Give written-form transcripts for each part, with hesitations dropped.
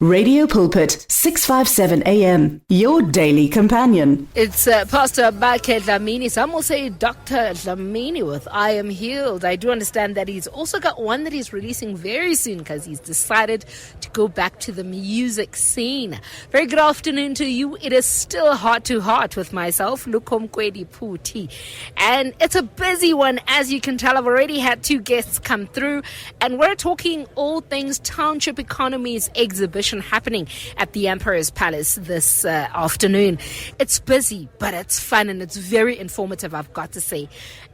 Radio Pulpit, 657 AM, your daily companion. It's Pastor Bake Dlamini. Some will say Dr. Dlamini with I Am Healed. I do understand that he's also got one that he's releasing very soon because he's decided to go back to the music scene. Very good afternoon to you. It is still Heart to Heart with myself, Lukomkwedi Puti. And it's a busy one, as you can tell. I've already had two guests come through, and we're talking all things Township Economies exhibition happening at the Emperor's Palace this afternoon. It's busy, but it's fun and it's very informative, I've got to say.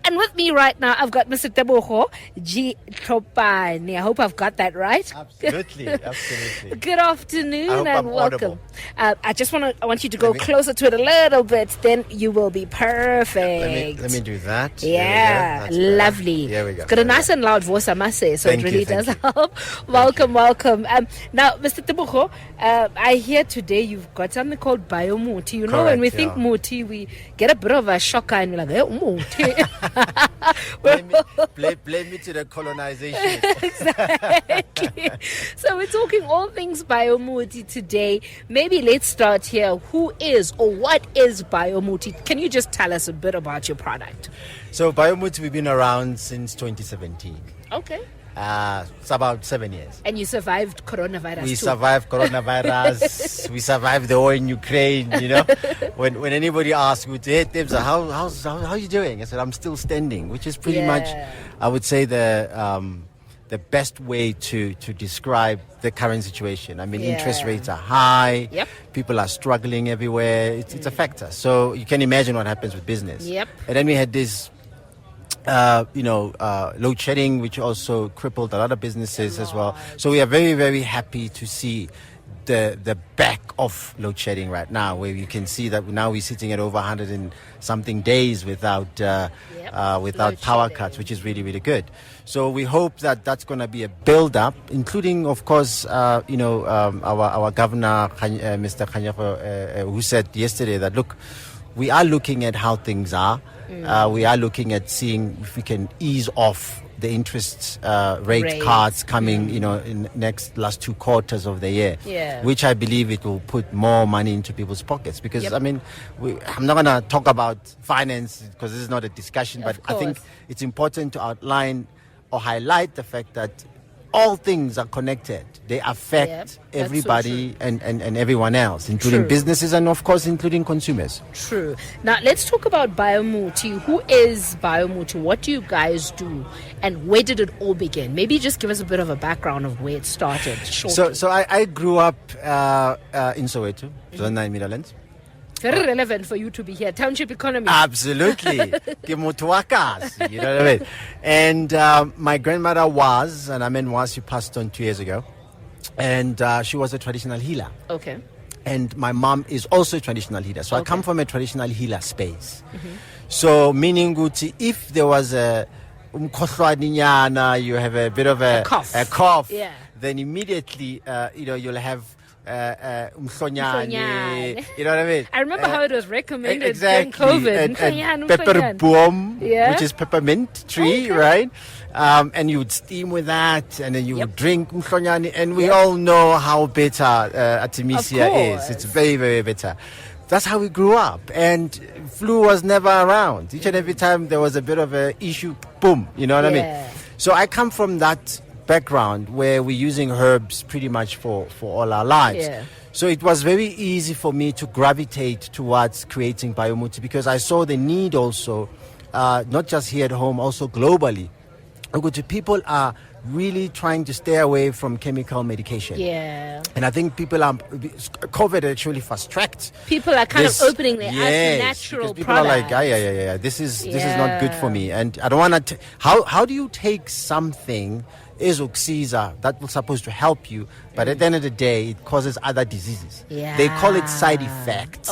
And with me right now, I've got Mr. Tebogo G. Tlhopane. I hope I've got that right. Absolutely, absolutely. Good afternoon and welcome. I want you to go me- closer to it a little bit, then you will be perfect. Let me do that. Yeah, That's lovely. There we go. Got a nice and loud voice, I must say, so Thank it really you, does thank help. Welcome. Now, Mr. Tebogo, I hear today you've got something called Biomuti. You know, when we think muti, we get a bit of a shocker and we're like, hey, muti. blame me to the colonization. Exactly. So we're talking all things Biomuti today. Maybe let's start here. Who is or what is Biomuti? Can you just tell us a bit about your product? So Biomuti, we've been around since 2017. Okay. It's about 7 years. And you survived coronavirus We too. survived coronavirus. We survived the war in Ukraine. You know, when anybody asks me, "Hey, Tebza, how are you doing?" I said, "I'm still standing," which is pretty much, I would say, the best way to describe the current situation. I mean, interest rates are high. Yep. People are struggling everywhere. It's a factor. So you can imagine what happens with business. Yep. And then we had this load shedding, which also crippled a lot of businesses as well. So we are very, very happy to see the back of load shedding right now, where you can see that now we're sitting at over 100 and something days without power cuts, which is really, really good. So we hope that that's going to be a build-up, including, of course, our governor, Mr. Kanyako, who said yesterday that, look, we are looking at how things are. We are looking at seeing if we can ease off the interest rate cards coming, in last 2 quarters of the year, which I believe it will put more money into people's pockets. Because, I mean, I'm not going to talk about finance because this is not a discussion, but I think it's important to outline or highlight the fact that all things are connected. They affect everybody so and everyone else, including businesses and, of course, including consumers. True. Now, let's talk about Biomuti. Who is Biomuti? What do you guys do? And where did it all begin? Maybe just give us a bit of a background of where it started. Shortly. So I grew up in Soweto, Zone 9 Netherlands. Very relevant for you to be here. Township economy. Absolutely. You know what I mean? And my grandmother she passed on 2 years ago. And she was a traditional healer. Okay. And my mom is also a traditional healer. So I come from a traditional healer space. Mm-hmm. So meaning, if there was a you have a bit of a cough, then immediately, you'll have umhlonyane, you know what I mean? I remember how it was recommended exactly. during COVID. And pepper boom, which is peppermint tree, right? And you would steam with that, and then you would drink umhlonyane, and we all know how bitter Artemisia is. It's very, very bitter. That's how we grew up, and flu was never around. Each and every time there was a bit of an issue, boom, you know what I mean? So I come from that background where we're using herbs pretty much for all our lives. So it was very easy for me to gravitate towards creating Biomuti because I saw the need also, not just here at home, also globally. People are really trying to stay away from chemical medication. And I think COVID actually fast-tracked. People are kind of opening their eyes to natural people products. are like, this is not good for me. And I don't want to... How do you take something is Oxiza that was supposed to help you, but at the end of the day, it causes other diseases. They call it side effects.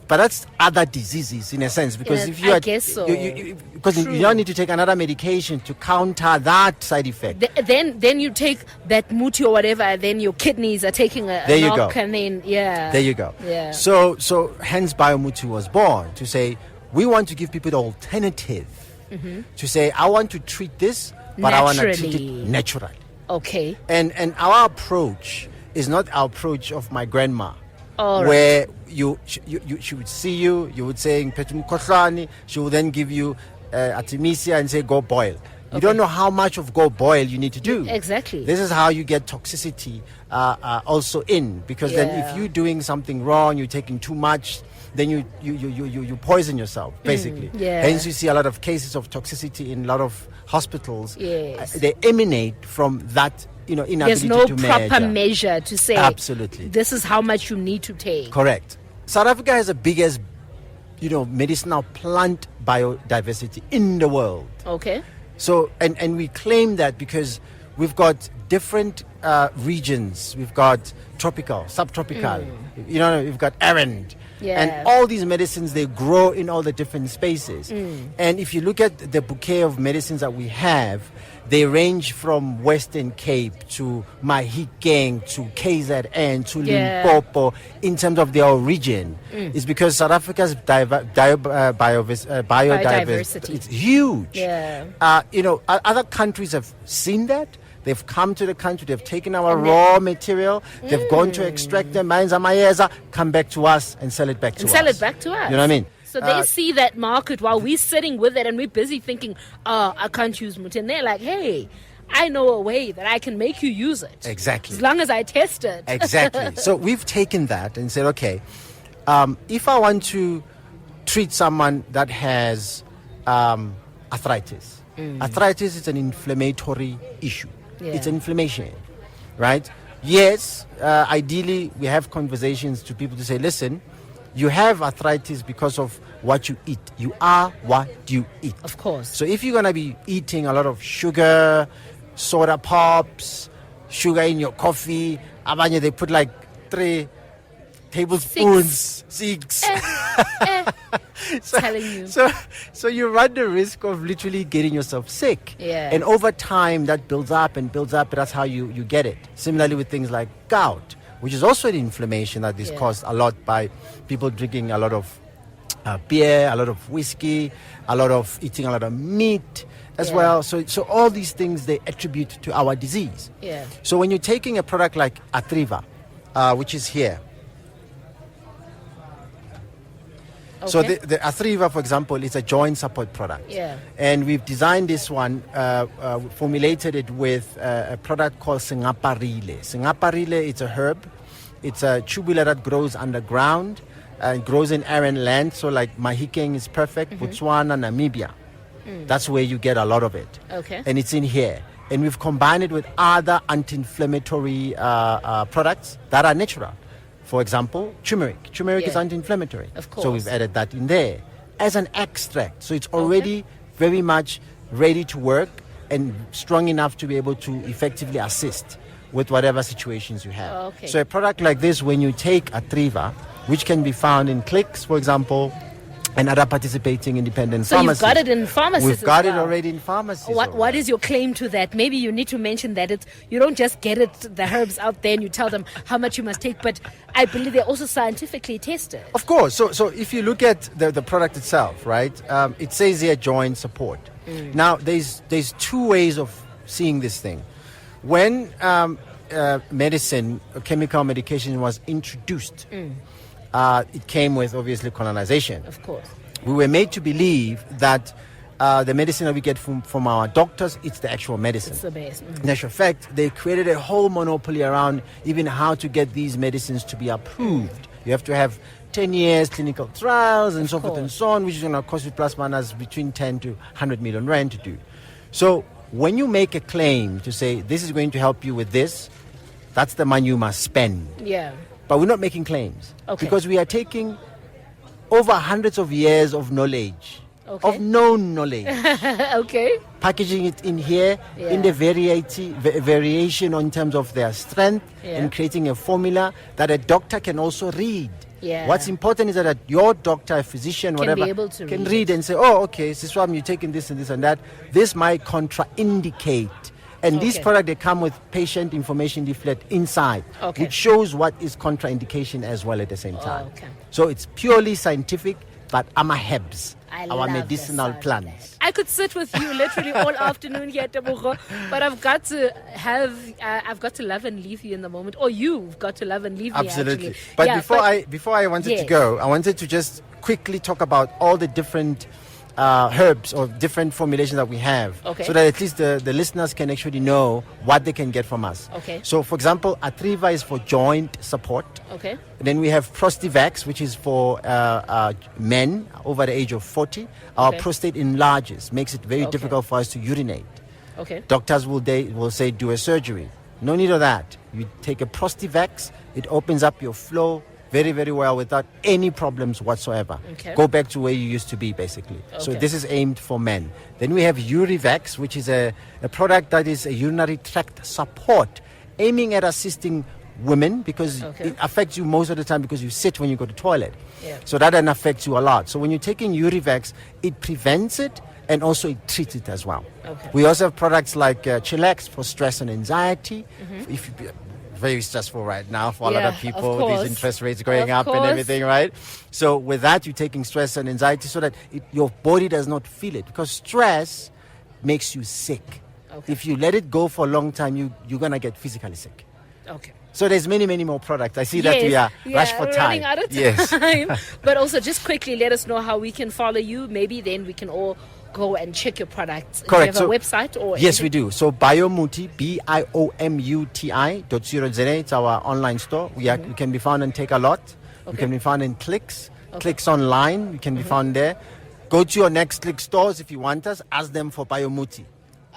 But that's other diseases in a sense, because if you you don't need to take another medication to counter that side effect. Then you take that muti or whatever, and then your kidneys are taking a knock, and then there you go. So hence Biomuti was born to say we want to give people the alternative. To say I want to treat this, but I want to treat it naturally. Okay. And our approach is not our approach of my grandma. All right. Where she would see you, you would say, she would then give you artemisia and say, go boil. You don't know how much of go boil you need to do. Exactly. This is how you get toxicity also in, because then if you're doing something wrong, you're taking too much, then you poison yourself, basically. Hence you see a lot of cases of toxicity in a lot of hospitals. Yes. They emanate from that, inability There's no to proper measure to say, absolutely, this is how much you need to take. Correct. South Africa has the biggest, medicinal plant biodiversity in the world. Okay. So, and we claim that because we've got different regions. We've got tropical, subtropical, we've got arid. Yeah. And all these medicines, they grow in all the different spaces. And if you look at the bouquet of medicines that we have, they range from Western Cape to Mahikeng to KZN to Limpopo in terms of their origin. It's because South Africa's biodiversity is huge. Yeah. Other countries have seen that. They've come to the country, they've taken our raw material, they've gone to extract them, come back to us and sell it back to us. Sell it back to us. You know what I mean? So they see that market while we're sitting with it and we're busy thinking, I can't use muti. And they're like, hey, I know a way that I can make you use it. Exactly. As long as I test it. Exactly. So we've taken that and said, okay, if I want to treat someone that has arthritis, arthritis is an inflammatory issue. Yeah. It's an inflammation, right? Yes, ideally we have conversations to people to say, listen, you have arthritis because of what you eat. You are what you eat. Of course. So if you're going to be eating a lot of sugar, soda pops, sugar in your coffee, abanye, they put like 3 tablespoons, 6. Telling you. So you run the risk of literally getting yourself sick. Yeah. And over time, that builds up and builds up. That's how you get it. Similarly with things like gout, which is also an inflammation that is caused a lot by people drinking a lot of beer, a lot of whiskey, a lot of eating a lot of meat as well. So all these things, they attribute to our disease. Yeah. So when you're taking a product like Arthriva, which is here, Okay. so the Arthriva, for example, is a joint support product. Yeah. And we've designed this one, formulated it with a product called Singaparile. Singaparile, it's a herb. It's a tubular that grows underground and grows in arid land. So like Mahikeng is perfect, Botswana, Namibia. That's where you get a lot of it. Okay. And it's in here. And we've combined it with other anti-inflammatory products that are natural. For example, turmeric. Turmeric is anti-inflammatory. Of course. So we've added that in there as an extract. So it's already very much ready to work and strong enough to be able to effectively assist with whatever situations you have. Okay. So a product like this, when you take Arthriva, which can be found in Chillax, for example, and other participating independent pharmacies. So you've got it in pharmacies. We've got it already in pharmacies. What is your claim to that? Maybe you need to mention that you don't just get the herbs out there and you tell them how much you must take, but I believe they're also scientifically tested. Of course. So if you look at the product itself, right, it says here joint support. Now, there's 2 ways of seeing this thing. When medicine, chemical medication was introduced, it came with, obviously, colonization. Of course. We were made to believe that the medicine that we get from our doctors, it's the actual medicine. It's the best. In actual fact, they created a whole monopoly around even how to get these medicines to be approved. You have to have 10 years clinical trials and so forth and so on, which is going to cost you plus minus between 10 to 100 million rand to do. So when you make a claim to say this is going to help you with this, that's the money you must spend. Yeah. But we're not making claims. Okay. Because we are taking over hundreds of years of knowledge, of known knowledge, Okay. packaging it in here in the variation in terms of their strength and creating a formula that a doctor can also read. Yeah. What's important is that your doctor, a physician, Can whatever, be able to can read read and say, oh, okay, Siswam, you're taking this and this and that. This might contraindicate. And these products, they come with patient information leaflet inside, which shows what is contraindication as well at the same time. Okay. So it's purely scientific, but herbs, I our love the medicinal sound of plants. that. I could sit with you literally all afternoon here at Tebogo, but I've got to love and leave you in the moment, or you've got to love and leave me. Absolutely. Actually. But Yeah, before I wanted Yes. to go, I wanted to just quickly talk about all the different herbs or different formulations that we have, Okay. so that at least the listeners can actually know what they can get from us. Okay. So, for example, Arthriva is for joint support. Okay. Then we have Prostivax, which is for men over the age of 40. Our Okay. prostate enlarges, makes it very Okay. difficult for us to urinate. Okay. Doctors will say do a surgery. No need of that. You take a Prostivax, it opens up your flow very, very well without any problems whatsoever. Okay. Go back to where you used to be, basically. So Okay. this is aimed for men. Then we have Urivax, which is a product that is a urinary tract support, aiming at assisting women because Okay. it affects you most of the time because you sit when you go to the toilet. Yeah. So that then affects you a lot. So when you're taking Urivax, it prevents it and also it treats it as well. Okay. We also have products like Chillax for stress and anxiety. Mm-hmm. If you very stressful right now for a lot Yeah, of of people, course. these interest rates going Of up and course. everything, right? So with that, you're taking stress and anxiety so that your body does not feel it, because stress makes you sick. Okay. If you let it go for a long time, you're going to get physically sick. Okay. So there's many, many more products. I see that we are rushed for we're time. running out of Yes. time. But also, just quickly, let us know how we can follow you. Maybe then we can all go and check your products. Correct. Do you have a So- website or Yes, anything? we do. So Biomuti, BIOMUTI.co.za. It's our online store. We can be found on Takealot. We Okay. can be found in Clicks. Clicks online. We can be found there. Go to your next Click stores if you want us. Ask them for Biomuti.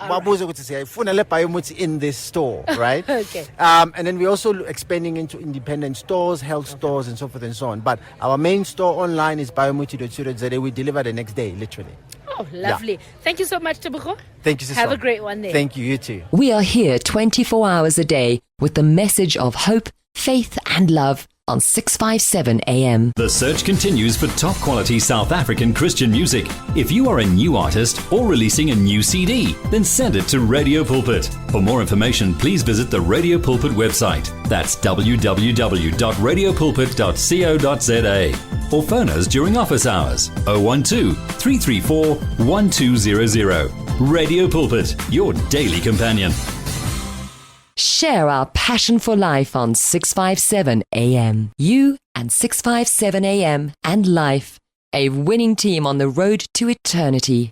Babuze ukuthi siyayifuna le Biomuti in this store, right? Okay. And then we're also expanding into independent stores, health stores, and so forth and so on. But our main store online is biomuti.co.za. We deliver the next day, literally. Oh, lovely. Thank you so much, Tebogo. Thank you, sister. Have a great one there. Thank you. You too. We are here 24 hours a day with the message of hope, faith, and love on 657 AM. The search continues for top quality South African Christian music. If you are a new artist or releasing a new CD, then send it to Radio Pulpit. For more information, please visit the Radio Pulpit website. That's www.radiopulpit.co.za. Or phone us during office hours 012 334 1200. Radio Pulpit, your daily companion. Share our passion for life on 657 AM. You and 657 AM and life, a winning team on the road to eternity.